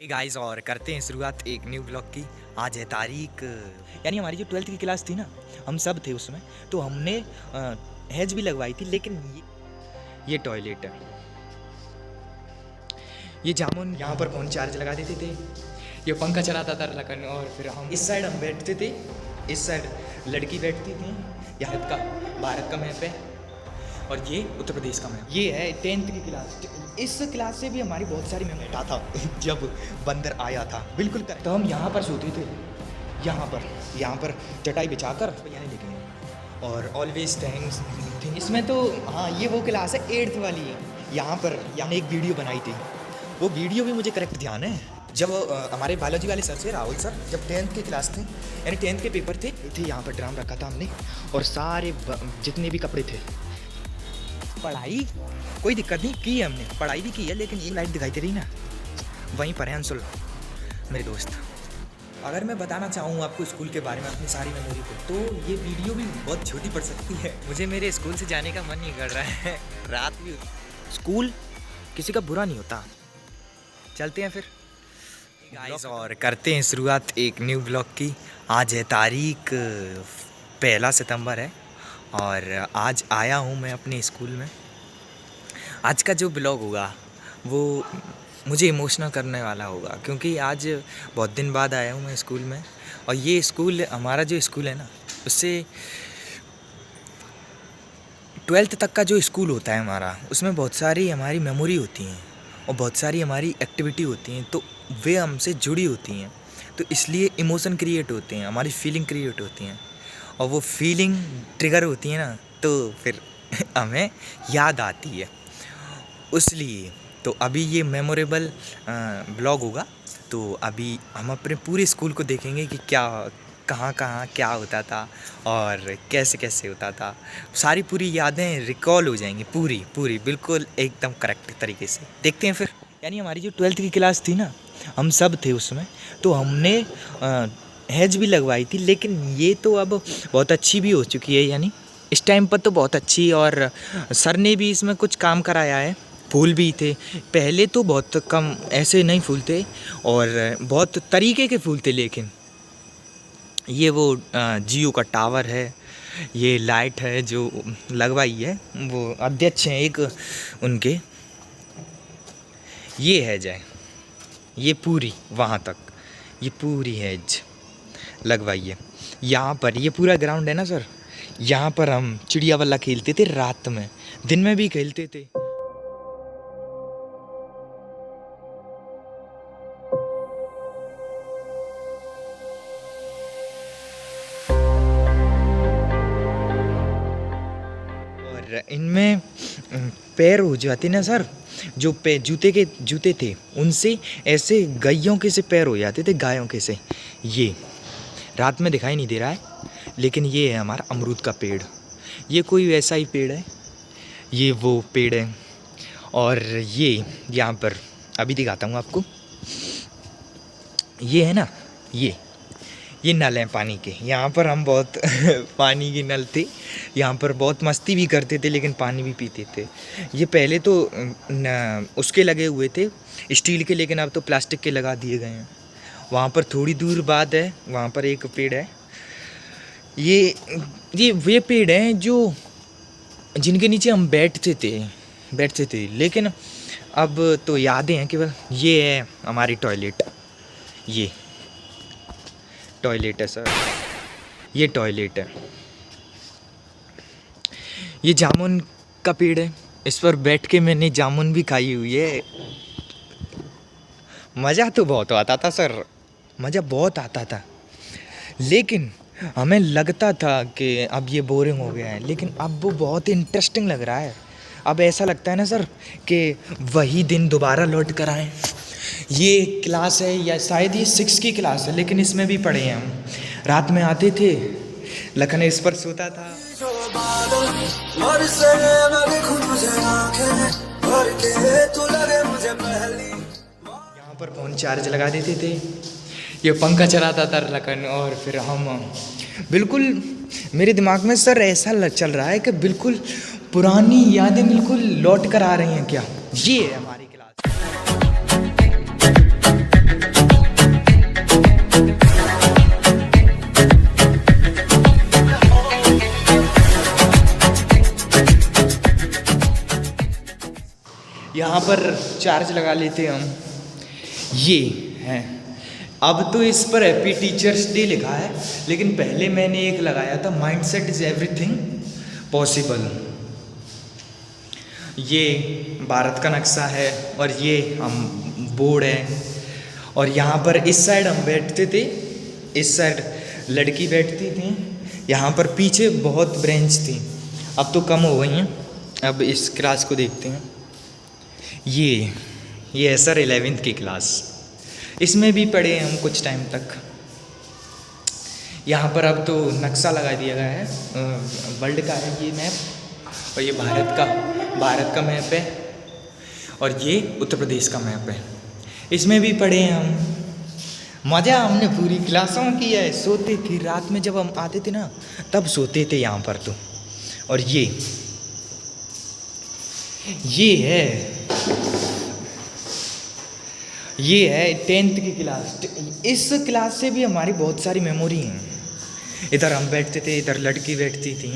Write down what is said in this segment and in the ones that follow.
Guys और करते हैं शुरुआत एक न्यू ब्लॉग की। आज है तारीख, यानी हमारी जो 12th की क्लास थी ना, हम सब थे उसमें। तो हमने हैज भी लगवाई थी, लेकिन ये टॉयलेट है, ये जामुन यहाँ पर फोन चार्ज लगा देते थे, ये पंखा चलाता था लखन, और फिर हम इस साइड हम बैठते थे, इस साइड लड़की बैठती थी। यहाँ का भारत का मैप है और ये उत्तर प्रदेश का मैप। ये है 10th की क्लास। इस क्लास से भी हमारी बहुत सारी मेमोरी था जब बंदर आया था, बिल्कुल कर। तो हम यहाँ पर सोते थे, यहाँ पर चटाई बिछाकर यानी लिखेंगे और ऑलवेज थैंक्स। इसमें तो हाँ, ये वो क्लास है 8th वाली है। यहाँ पर एक वीडियो बनाई थी, वो वीडियो भी मुझे करेक्ट ध्यान है। जब हमारे बायोलॉजी वाले सर से, राहुल सर, जब 10th की क्लास थी, यानी 10th के पेपर थे, यहाँ पर ड्राम रखा था हमने, और सारे जितने भी कपड़े थे। पढ़ाई कोई दिक्कत नहीं की है, हमने पढ़ाई भी की है, लेकिन एक लाइट दिखाई दे रही ना, वहीं पर है अंशुल मेरे दोस्त। अगर मैं बताना चाहूँ आपको स्कूल के बारे में, अपनी सारी मेमोरी को, तो ये वीडियो भी बहुत छोटी पड़ सकती है। मुझे मेरे स्कूल से जाने का मन नहीं कर रहा है, रात भी। स्कूल किसी का बुरा नहीं होता। चलते हैं फिर गाइस और करते हैं शुरुआत एक न्यू ब्लॉग की। आज है तारीख 1 सितंबर है और आज आया हूँ मैं अपने स्कूल में। आज का जो ब्लॉग होगा वो मुझे इमोशनल करने वाला होगा, क्योंकि आज बहुत दिन बाद आया हूँ मैं स्कूल में। और ये स्कूल, हमारा जो स्कूल है ना, उससे 12th तक का जो स्कूल होता है हमारा, उसमें बहुत सारी हमारी मेमोरी होती हैं और बहुत सारी हमारी एक्टिविटी होती हैं, तो वे हमसे जुड़ी होती हैं। तो इसलिए इमोशन क्रिएट होते हैं, हमारी फीलिंग क्रिएट होती हैं, और वो फीलिंग ट्रिगर होती है ना, तो फिर हमें याद आती है। इसलिए तो अभी ये मेमोरेबल ब्लॉग होगा। तो अभी हम अपने पूरे स्कूल को देखेंगे कि क्या, कहाँ कहाँ क्या होता था और कैसे कैसे होता था। सारी पूरी यादें रिकॉल हो जाएंगी, पूरी बिल्कुल एकदम करेक्ट तरीके से। देखते हैं फिर। यानी हमारी जो 12th की क्लास थी ना, हम सब थे उसमें। तो हमने हैज भी लगवाई थी, लेकिन ये तो अब बहुत अच्छी भी हो चुकी है। यानी इस टाइम पर तो बहुत अच्छी, और सर ने भी इसमें कुछ काम कराया है। फूल भी थे, पहले तो बहुत कम ऐसे नहीं फूल थे और बहुत तरीके के फूल थे, लेकिन ये वो जियो का टावर है, ये लाइट है जो लगवाई है, वो अध्यक्ष हैं एक उनके, ये है जाए, ये पूरी वहाँ तक ये पूरी हैज लगवाई है। यहाँ पर ये पूरा ग्राउंड है ना सर, यहाँ पर हम चिड़िया वाला खेलते थे, रात में, दिन में भी खेलते थे। और इनमें पैर हो जाते ना सर, जो जूते थे, उनसे ऐसे गायों के से पैर हो जाते थे, गायों के से। ये रात में दिखाई नहीं दे रहा है, लेकिन ये है हमारा अमरूद का पेड़। ये कोई वैसा ही पेड़ है, ये वो पेड़ है। और ये यहाँ पर अभी दिखाता हूँ आपको, ये है ना, ये नल हैं पानी के। यहाँ पर हम बहुत पानी के नल थे, यहाँ पर बहुत मस्ती भी करते थे, लेकिन पानी भी पीते थे। ये पहले तो उसके लगे हुए थे स्टील के, लेकिन अब तो प्लास्टिक के लगा दिए गए हैं। वहाँ पर थोड़ी दूर बाद है, वहाँ पर एक पेड़ है। ये वे पेड़ हैं जो जिनके नीचे हम बैठते थे, लेकिन अब तो यादें हैं केवल। ये है हमारी टॉयलेट, ये टॉयलेट है सर, ये टॉयलेट है। ये जामुन का पेड़ है, इस पर बैठ के मैंने जामुन भी खाई हुई है। मज़ा तो बहुत आता था सर, मज़ा बहुत आता था, लेकिन हमें लगता था कि अब ये बोरिंग हो गया है, लेकिन अब वो बहुत इंटरेस्टिंग लग रहा है। अब ऐसा लगता है ना सर कि वही दिन दोबारा लौट कर आए। ये क्लास है, या शायद ये 6 की क्लास है, लेकिन इसमें भी पढ़े हैं हम। रात में आते थे, लखन इस पर सोता था। यहाँ पर फ़ोन चार्ज लगा देते थे, ये पंखा चलाता था लखन, और फिर हम बिल्कुल, मेरे दिमाग में सर ऐसा चल रहा है कि बिल्कुल पुरानी यादें बिल्कुल लौट कर आ रही हैं क्या। ये है हमारी क्लास। पर चार्ज लगा लेते हम। ये है, अब तो इस पर हैप्पी टीचर्स डे लिखा है, लेकिन पहले मैंने एक लगाया था माइंडसेट इज एवरीथिंग पॉसिबल। ये भारत का नक्शा है और ये हम बोर्ड है। और यहाँ पर इस साइड हम बैठते थे, इस साइड लड़की बैठती थी, यहाँ पर पीछे बहुत ब्रेंच थी, अब तो कम हो गई हैं। अब इस क्लास को देखते हैं। ये है सर 11th की क्लास, इसमें भी पढ़े हम कुछ टाइम तक। यहाँ पर अब तो नक्शा लगा दिया गया है, वर्ल्ड का है ये मैप, और ये भारत का मैप है, और ये उत्तर प्रदेश का मैप है। इसमें भी पढ़े हम, मज़ा हमने पूरी क्लासों में किया है। सोते थे रात में, जब हम आते थे ना तब सोते थे यहाँ पर तो। और ये है 10th की क्लास। इस क्लास से भी हमारी बहुत सारी मेमोरी हैं। इधर हम बैठते थे, इधर लड़की बैठती थी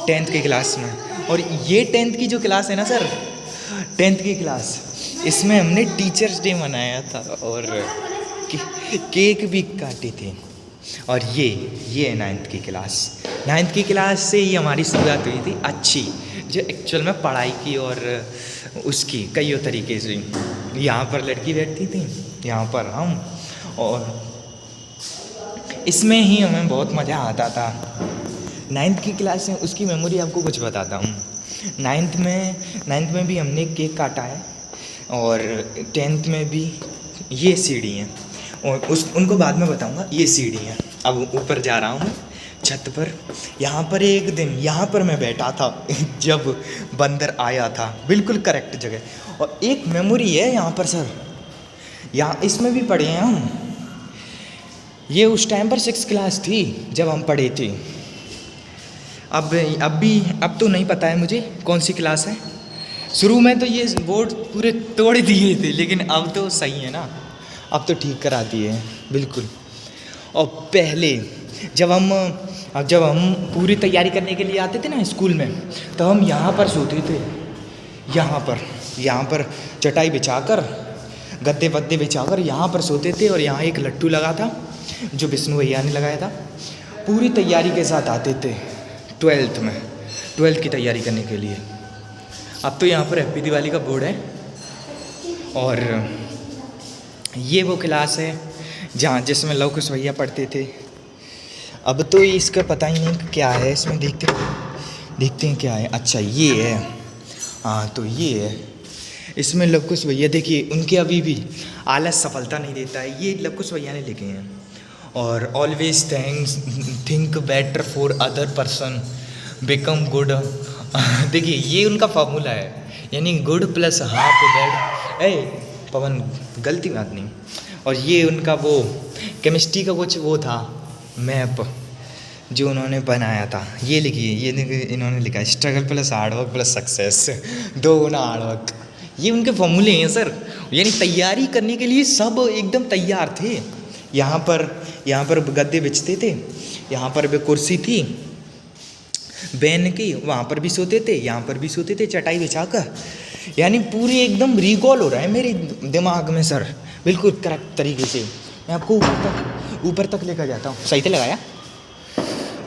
10th की क्लास में। और ये 10th की जो क्लास है ना सर, 10th की क्लास, इसमें हमने टीचर्स डे मनाया था और केक भी काटे थे। और ये है 9th की क्लास। 9th की क्लास से ही हमारी शुरुआत हुई थी अच्छी, जो एक्चुअल में पढ़ाई की और उसकी कई तरीके से। यहाँ पर लड़की बैठती थी, यहाँ पर हम, और इसमें ही हमें बहुत मज़ा आता था। 9th की क्लास में उसकी मेमोरी आपको कुछ बताता हूँ। 9th में भी हमने केक काटा है, और 10th में भी ये सीढ़ी है, और उनको बाद में बताऊंगा। ये सीढ़ी है। अब ऊपर जा रहा हूँ छत पर। यहाँ पर एक दिन यहाँ पर मैं बैठा था जब बंदर आया था, बिल्कुल करेक्ट जगह। और एक मेमोरी है यहाँ पर सर, यहाँ इसमें भी पढ़े हैं हम। ये उस टाइम पर 6th क्लास थी जब हम पढ़े थे। अब तो नहीं पता है मुझे कौन सी क्लास है। शुरू में तो ये बोर्ड पूरे तोड़ दिए थे, लेकिन अब तो सही है ना, अब तो ठीक करा दिए हैं बिल्कुल। और पहले जब हम पूरी तैयारी करने के लिए आते थे ना स्कूल में, तो हम यहाँ पर सोते थे। यहाँ पर चटाई बिछाकर, गद्दे वद्दे बिछाकर यहाँ पर सोते थे। और यहाँ एक लट्टू लगा था जो विष्णु भैया ने लगाया था। पूरी तैयारी के साथ आते थे 12th की तैयारी करने के लिए। अब तो यहाँ पर हैप्पी दिवाली का बोर्ड है। और ये वो क्लास है जिसमें लव कुश भैया पढ़ते थे। अब तो इसका पता ही नहीं क्या है, इसमें देखते हैं क्या है। अच्छा ये है, हाँ तो ये है, इसमें लव कुश भैया देखिए, उनके अभी भी आलस सफलता नहीं देता है, ये लव कुश भैया ने लिखे हैं। और always think better for other person, become good. देखिए ये उनका फार्मूला है, यानी गुड प्लस हाफ बैड। पवन गलती बात नहीं। और ये उनका वो केमिस्ट्री का कुछ वो था मैप जो उन्होंने बनाया था। ये लिखिए, ये इन्होंने लिखा है struggle plus hard work plus success, 2 गुना हार्डवर्क। ये उनके फॉर्मूले हैं सर, यानी तैयारी करने के लिए सब एकदम तैयार थे। यहाँ पर गद्दे बिछते थे, यहाँ पर भी कुर्सी थी बैन की, वहाँ पर भी सोते थे, यहाँ पर भी सोते थे चटाई बिछाकर। यानी पूरी एकदम रिकॉल हो रहा है मेरे दिमाग में सर, बिल्कुल करेक्ट तरीके से। मैं आपको ऊपर तक लेकर जाता हूँ। सही से लगाया,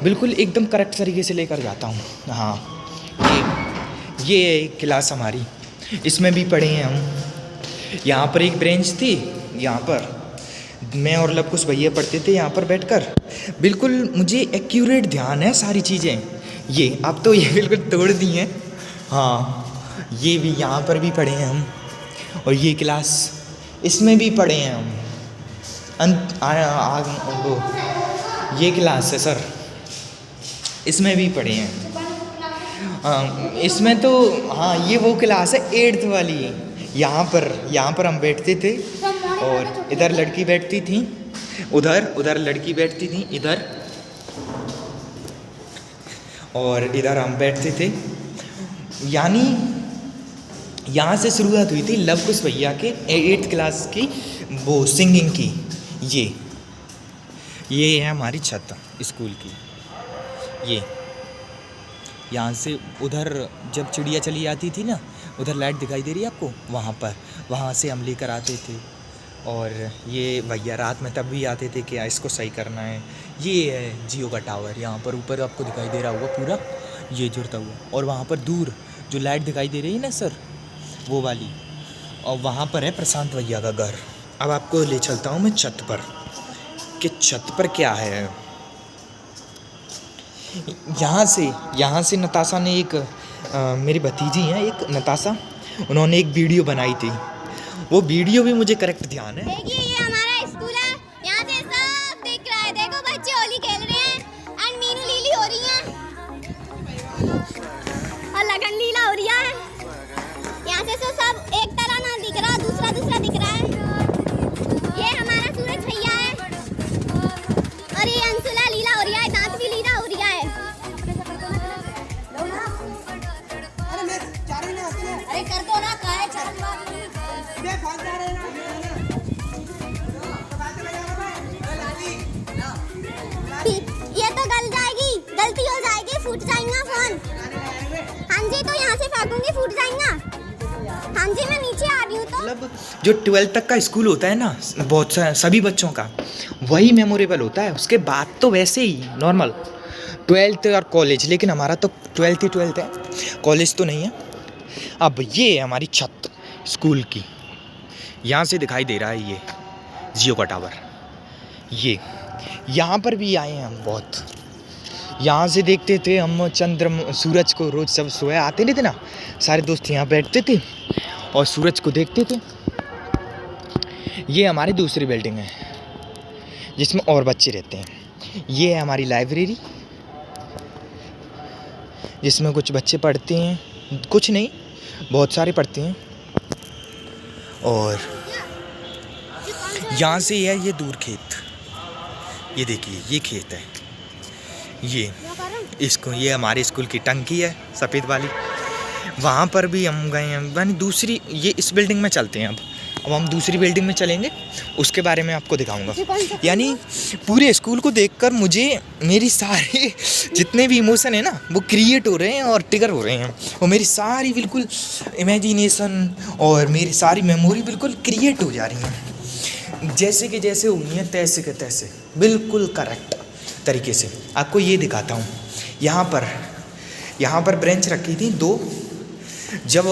बिल्कुल एकदम करेक्ट तरीके से लेकर जाता हूँ। हाँ ये क्लास हमारी, इसमें भी पढ़े हैं हम। यहाँ पर एक ब्रेंच थी, यहाँ पर मैं और लव कुश भैया पढ़ते थे यहाँ पर बैठकर। बिल्कुल मुझे एक्यूरेट ध्यान है सारी चीज़ें। ये अब तो ये बिल्कुल तोड़ दी हैं। हाँ ये भी यहाँ पर भी पढ़े हैं हम। और ये क्लास, इसमें भी पढ़े हैं हम। ये क्लास है सर, इसमें भी पढ़े हैं। इसमें तो हाँ ये वो क्लास है 8th वाली। यहाँ पर हम बैठते थे, और इधर लड़की बैठती थी, उधर लड़की बैठती थी इधर, और इधर हम बैठते थे। यानी यहाँ से शुरुआत हुई थी लव कुश भैया के 8th क्लास की वो सिंगिंग की। ये है हमारी छत स्कूल की। ये यहाँ से उधर जब चिड़िया चली जाती थी ना, उधर लाइट दिखाई दे रही है आपको, वहाँ पर, वहाँ से हम लेकर आते थे। और ये भैया रात में तब भी आते थे कि इसको सही करना है। ये है जियो का टावर, यहाँ पर ऊपर आपको दिखाई दे रहा होगा पूरा ये जुड़ता हुआ। और वहाँ पर दूर जो लाइट दिखाई दे रही है ना सर, वो वाली, और वहाँ पर है प्रशांत भैया का घर। अब आपको ले चलता हूँ मैं छत पर, कि छत पर क्या है। यहाँ से नताशा ने एक मेरी भतीजी हैं एक नताशा, उन्होंने एक वीडियो बनाई थी, वो वीडियो भी मुझे करेक्ट ध्यान है। देखिए ये हमारा स्कूल है, यहाँ से सब दिख रहा है। देखो बच्चे होली खेल रहे हैं एंड मीनू लीली हो रही है और लगन लीला हो रही है। यहाँ से तो सब एक तरह ना दिख रहा, दूसरा दिख रहा है। ये हमारा सूरज भैया है और ये अंशुला लीला हो रही है, दांत भी लीला हो रही है। अरे कर दो ना, काहे चल ये तो गल जाएगी, गलती हो जाएगी, फूट जाएगा फोन। हाँ जी, तो यहाँ से फेंकूंगी, फूट जाएगा। हाँ जी, मैं नीचे आ रही हूँ। तो मतलब जो 12th तक का स्कूल होता है ना, बहुत सभी बच्चों का वही मेमोरेबल होता है। उसके बाद तो वैसे ही नॉर्मल 12th और कॉलेज, लेकिन हमारा तो 12th ही 12th है, कॉलेज तो नहीं है। अब ये है हमारी छत स्कूल की, यहाँ से दिखाई दे रहा है ये जियो का टावर। ये यहाँ पर भी आए हैं हम बहुत, यहाँ से देखते थे हम सूरज को। रोज़ सब सुबह आते थे ना, सारे दोस्त यहाँ बैठते थे और सूरज को देखते थे। ये हमारी दूसरी बिल्डिंग है जिसमें और बच्चे रहते हैं। ये है हमारी लाइब्रेरी जिसमें कुछ बच्चे पढ़ते हैं, कुछ नहीं बहुत सारे पढ़ते हैं। और यहाँ से है ये दूर खेत, ये देखिए ये खेत है। ये हमारे स्कूल की टंकी है सफ़ेद वाली। वहाँ पर भी हम गए हैं, यानी दूसरी, ये इस बिल्डिंग में चलते हैं। अब हम दूसरी बिल्डिंग में चलेंगे, उसके बारे में आपको दिखाऊंगा। यानी पूरे स्कूल को देखकर मुझे मेरी सारी जितने भी इमोशन है ना, वो क्रिएट हो रहे हैं और ट्रिगर हो रहे हैं। और मेरी सारी बिल्कुल इमेजिनेशन और मेरी सारी मेमोरी बिल्कुल क्रिएट हो जा रही हैं, जैसे कि जैसे हुई हैं तैसे के तैसे, बिल्कुल करेक्ट तरीके से। आपको ये दिखाता हूँ। यहाँ पर ब्रेंच रखी थी 2। जब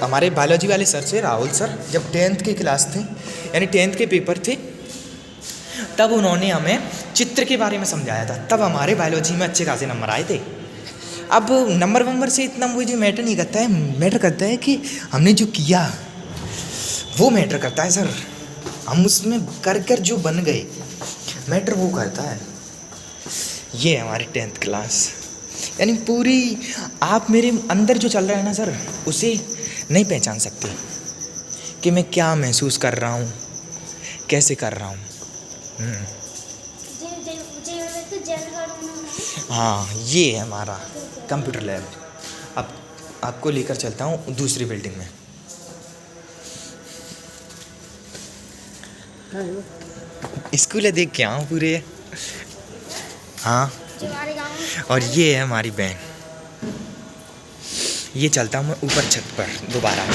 हमारे बायोलॉजी वाले सर से, राहुल सर, जब 10th की क्लास थे, यानी 10th के पेपर थे, तब उन्होंने हमें चित्र के बारे में समझाया था। तब हमारे बायोलॉजी में अच्छे खासे नंबर आए थे। अब नंबर से इतना मुझे मैटर नहीं करता है, मैटर करता है कि हमने जो किया वो मैटर करता है सर। हम उसमें कर जो बन गए, मैटर वो करता है। ये हमारी 10th क्लास, यानी पूरी आप मेरे अंदर जो चल रहा है ना सर, उसे नहीं पहचान सकते कि मैं क्या महसूस कर रहा हूँ, कैसे कर रहा हूँ। हाँ, ये है हमारा कंप्यूटर लैब। अब आपको लेकर चलता हूँ दूसरी बिल्डिंग में। स्कूल है, देख के आऊँ पूरे। हाँ, और ये है हमारी बहन। ये चलता हूँ मैं ऊपर छत पर दोबारा।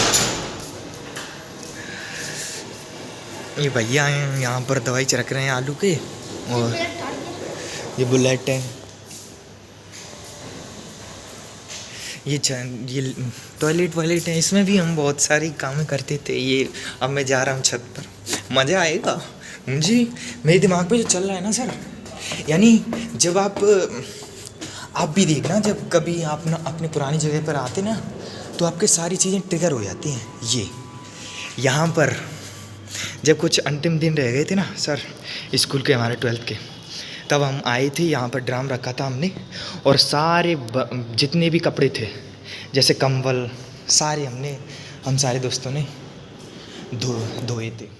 ये भैया हैं यहाँ पर दवाई छिड़क रहे हैं आलू के। और ये बुलेट है, ये टॉयलेट वॉयलेट है, इसमें भी हम बहुत सारी काम करते थे। ये अब मैं जा रहा हूँ छत पर, मज़ा आएगा मुझे। मेरे दिमाग में जो चल रहा है ना सर, यानी जब आप भी देखना, जब कभी आप ना अपनी पुरानी जगह पर आते ना, तो आपके सारी चीज़ें ट्रिगर हो जाती हैं। ये यहाँ पर जब कुछ अंतिम दिन रह गए थे ना सर स्कूल के, हमारे 12th के, तब हम आए थे। यहाँ पर ड्राम रखा था हमने, और सारे जितने भी कपड़े थे, जैसे कंबल, सारे हम सारे दोस्तों ने धोए थे।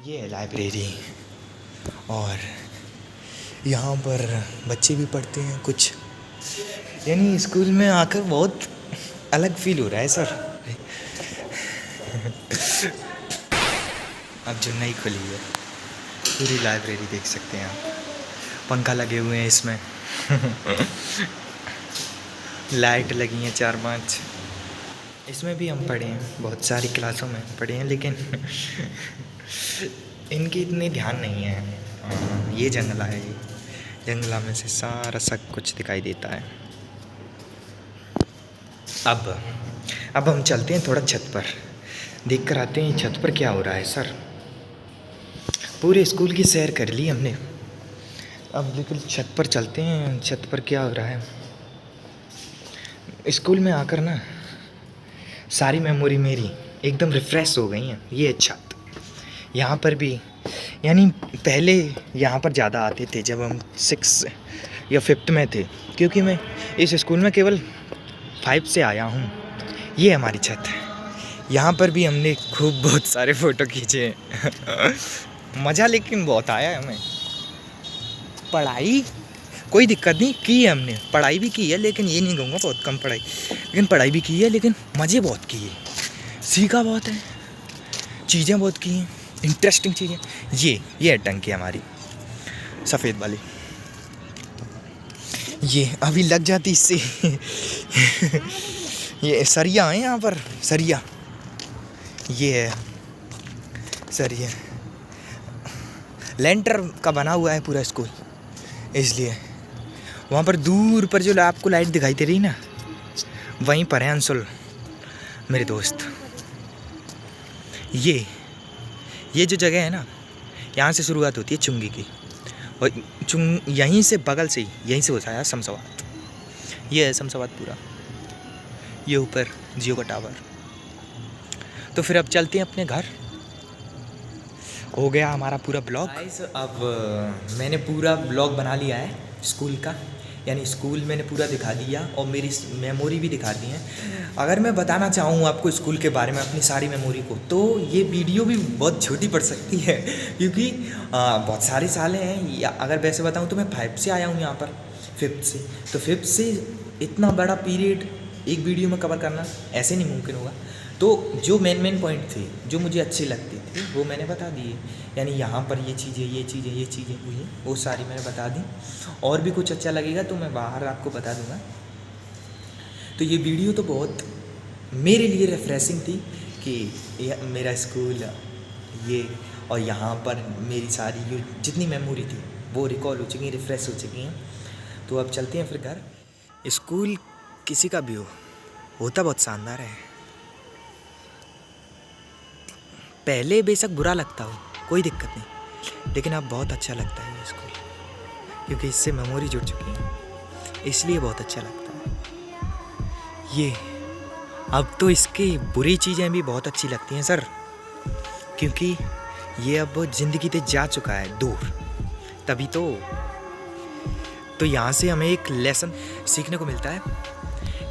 ये है लाइब्रेरी, और यहाँ पर बच्चे भी पढ़ते हैं कुछ, यानी स्कूल में आकर बहुत अलग फील हो रहा है सर। अब जो नई खुली है पूरी लाइब्रेरी देख सकते हैं आप, पंखा लगे हुए हैं इसमें। लाइट लगी हैं 4-5। इसमें भी हम पढ़े हैं, बहुत सारी क्लासों में पढ़े हैं, लेकिन इनकी इतनी ध्यान नहीं है। ये जंगला है, ये जंगला में से सारा सब कुछ दिखाई देता है। अब हम चलते हैं थोड़ा छत पर, देख कर आते हैं छत पर क्या हो रहा है सर। पूरे स्कूल की सैर कर ली हमने, अब लेकिन छत पर चलते हैं, छत पर क्या हो रहा है। स्कूल में आकर ना सारी मेमोरी मेरी एकदम रिफ़्रेश हो गई हैं। ये छत यहाँ पर भी, यानी पहले यहाँ पर ज़्यादा आते थे जब हम 6 या 5th में थे, क्योंकि मैं इस स्कूल में केवल 5 से आया हूँ। ये हमारी छत है, यहाँ पर भी हमने खूब बहुत सारे फ़ोटो खींचे। मज़ा लेकिन बहुत आया हमें। पढ़ाई कोई दिक्कत नहीं की है, हमने पढ़ाई भी की है, लेकिन ये नहीं कहूँगा बहुत कम पढ़ाई, लेकिन पढ़ाई भी की है, लेकिन मज़े बहुत किए, सीखा बहुत है, चीज़ें बहुत की हैं, इंटरेस्टिंग चीज़ें। ये है टंकी हमारी सफ़ेद वाली, ये अभी लग जाती इससे। ये सरिया है यहाँ पर, सरिया, ये है सरिया, लेंटर का बना हुआ है पूरा स्कूल, इसलिए वहाँ पर दूर पर जो आपको लाइट दिखाई दे रही ना, वहीं पर है अंशुल मेरे दोस्त। ये जो जगह है ना, यहाँ से शुरुआत होती है चुंगी की, और यहीं से बगल से ही यहीं से होता है शमशाबाद। ये है शमशाबाद पूरा, ये ऊपर जियो का टावर। तो फिर अब चलते हैं अपने घर। हो गया हमारा पूरा ब्लॉग। अब मैंने पूरा ब्लॉग बना लिया है स्कूल का, यानी स्कूल मैंने पूरा दिखा दिया और मेरी मेमोरी भी दिखा दी है। अगर मैं बताना चाहूँ आपको स्कूल के बारे में अपनी सारी मेमोरी को, तो ये वीडियो भी बहुत छोटी पड़ सकती है, क्योंकि बहुत सारे साल हैं। या अगर वैसे बताऊँ तो मैं 5 से आया हूँ यहाँ पर, 5th से, तो 5th से इतना बड़ा पीरियड एक वीडियो में कवर करना ऐसे नहीं मुमकिन होगा। तो जो मेन पॉइंट थे जो मुझे अच्छे लगते थे वो मैंने बता दिए, यानी यहाँ पर ये चीज़ें हुई, वो सारी मैंने बता दी। और भी कुछ अच्छा लगेगा तो मैं बाहर आपको बता दूँगा। तो ये वीडियो तो बहुत मेरे लिए रिफ्रेशिंग थी कि मेरा स्कूल ये, और यहाँ पर मेरी सारी जो जितनी मेमोरी थी वो रिकॉल हो चुकी हैं, रिफ़्रेश हो चुकी हैं। तो अब चलते हैं फिर घर। स्कूल किसी का भी होता बहुत शानदार है। पहले बेशक बुरा लगता हो, कोई दिक्कत नहीं, लेकिन अब बहुत अच्छा लगता है ये स्कूल, क्योंकि इससे मेमोरी जुड़ चुकी है, इसलिए बहुत अच्छा लगता है ये। अब तो इसकी बुरी चीज़ें भी बहुत अच्छी लगती हैं सर, क्योंकि ये अब ज़िंदगी से जा चुका है दूर, तभी तो यहाँ से हमें एक लेसन सीखने को मिलता है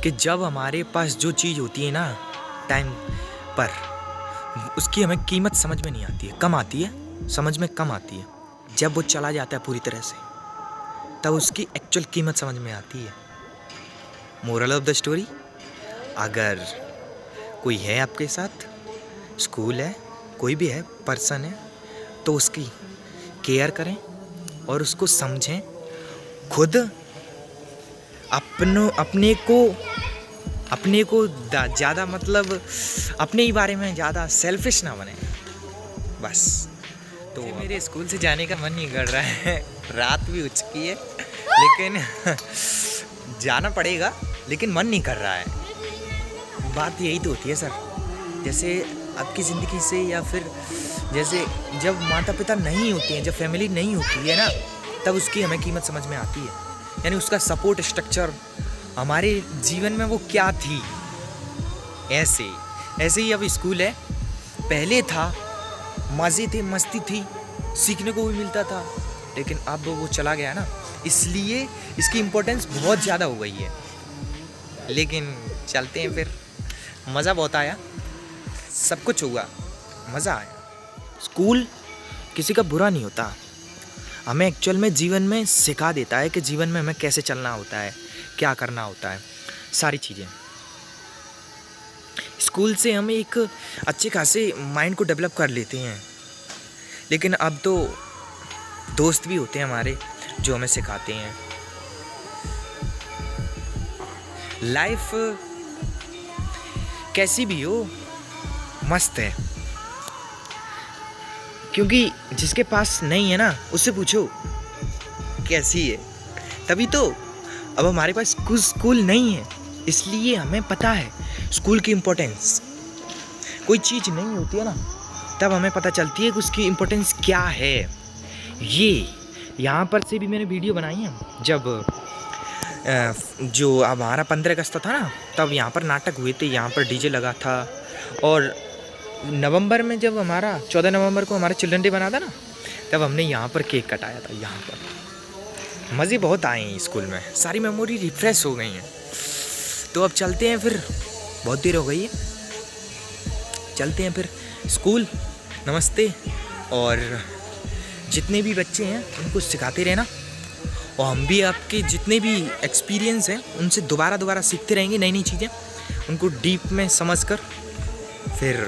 कि जब हमारे पास जो चीज़ होती है ना टाइम पर, उसकी हमें कीमत समझ में नहीं आती है, कम आती है, समझ में कम आती है। जब वो चला जाता है पूरी तरह से, तब उसकी एक्चुअल कीमत समझ में आती है। मोरल ऑफ द स्टोरी, अगर कोई है आपके साथ, स्कूल है, कोई भी है, पर्सन है, तो उसकी केयर करें और उसको समझें। खुद अपने को ज़्यादा, मतलब अपने ही बारे में ज़्यादा सेल्फिश ना बने, बस। तो मेरे स्कूल से जाने का मन नहीं कर रहा है, रात भी हो चुकी है, लेकिन जाना पड़ेगा, लेकिन मन नहीं कर रहा है। बात यही तो होती है सर, जैसे आपकी ज़िंदगी से, या फिर जैसे जब माता पिता नहीं होते हैं, जब फैमिली नहीं होती है ना, तब उसकी हमें कीमत समझ में आती है, यानी उसका सपोर्ट स्ट्रक्चर हमारे जीवन में वो क्या थी। ऐसे ही अब स्कूल है, पहले था, मज़े थे, मस्ती थी, सीखने को भी मिलता था, लेकिन अब वो चला गया ना, इसलिए इसकी इम्पोर्टेंस बहुत ज़्यादा हो गई है। लेकिन चलते हैं फिर, मज़ा बहुत आया, सब कुछ हुआ, मज़ा आया। स्कूल किसी का बुरा नहीं होता, हमें एक्चुअल में जीवन में सिखा देता है कि जीवन में हमें कैसे चलना होता है, क्या करना होता है, सारी चीज़ें। स्कूल से हम एक अच्छे खासे माइंड को डेवलप कर लेते हैं, लेकिन अब तो दोस्त भी होते हैं हमारे जो हमें सिखाते हैं। लाइफ कैसी भी हो मस्त है, क्योंकि जिसके पास नहीं है ना उससे पूछो कैसी है। तभी तो अब हमारे पास स्कूल नहीं है, इसलिए हमें पता है स्कूल की इम्पोर्टेंस। कोई चीज़ नहीं होती है ना तब हमें पता चलती है कि उसकी इम्पोर्टेंस क्या है। ये यहाँ पर से भी मैंने वीडियो बनाई है, जब जो अब हमारा 15 अगस्त था ना, तब यहाँ पर नाटक हुए थे, यहाँ पर डीजे लगा था। और नवंबर में जब हमारा 14 नवंबर को हमारा चिल्ड्रन डे बना था ना, तब हमने यहाँ पर केक कटाया था। यहाँ पर मज़े बहुत आए हैं स्कूल में, सारी मेमोरी रिफ्रेश हो गई हैं। तो अब चलते हैं फिर, बहुत देर हो गई है, चलते हैं फिर स्कूल। नमस्ते। और जितने भी बच्चे हैं उनको सिखाते रहना, और हम भी आपके जितने भी एक्सपीरियंस हैं उनसे दोबारा सीखते रहेंगे नई नई चीज़ें, उनको डीप में समझकर। फिर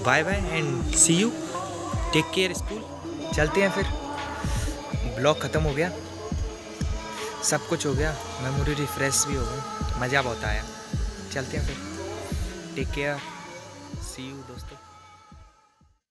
bye bye and see you, take care school. चलते हैं फिर, ब्लॉग ख़त्म हो गया, सब कुछ हो गया, मेमोरी रिफ्रेश भी हो गई, मज़ा बहुत आया। चलते हैं फिर, टेक केयर।